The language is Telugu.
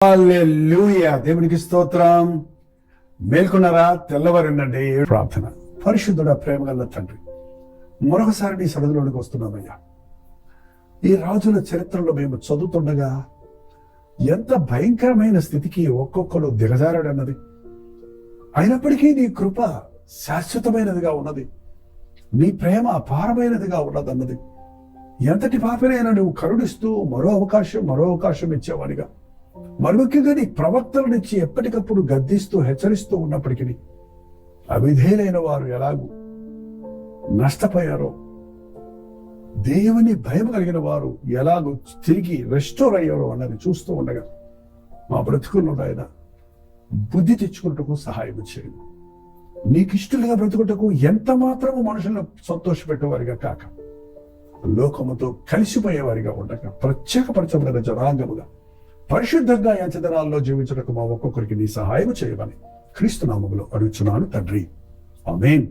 హల్లెలూయా. దేవునికి స్తోత్రం. మేల్కొన్నారా? తెల్లవారిందండి. ప్రార్థన. పరిశుద్ధుడా, ప్రేమగల తండ్రి, మరొకసారి నీ సన్నిధిలోనికి వస్తున్నామయ్యా. ఈ రాజుల చరిత్రలో మేము చదువుతుండగా ఎంత భయంకరమైన స్థితికి ఒక్కొక్కడు దిగజారాడన్నది, అయినప్పటికీ నీ కృప శాశ్వతమైనదిగా ఉన్నది, నీ ప్రేమ అపారమైనదిగా ఉన్నదన్నది, ఎంతటి పాపినైనా నువ్వు కరుణిస్తూ మరో అవకాశం ఇచ్చేవాడిగా, మరి ముఖ్యంగా నీ ప్రవక్తల నుంచి ఎప్పటికప్పుడు గద్దిస్తూ హెచ్చరిస్తూ ఉన్నప్పటికీ అవిధేయులైన వారు ఎలాగూ నష్టపోయారో, దేవుని భయం కలిగిన వారు ఎలాగో తిరిగి రెస్టోర్ అయ్యారో అన్నది చూస్తూ ఉండగా మా బ్రతుకుల్లో ఆయన బుద్ధి తెచ్చుకున్నటకు సహాయం చేయండి. నీకు ఇష్టలుగా బ్రతుకుటకు ఎంత మాత్రము మనుషులను సంతోషపెట్టేవారిగా కాక, లోకముతో కలిసిపోయేవారిగా ఉండక ప్రత్యేకపరచబడిన జనాంగముగా పరిశుద్ధంగా యంచదనాల్లో జీవించటకు మా ఒక్కొక్కరికి నీ సహాయం చేయమని క్రీస్తు నామములో అడుగుచున్నాను తండ్రి. ఆమేన్.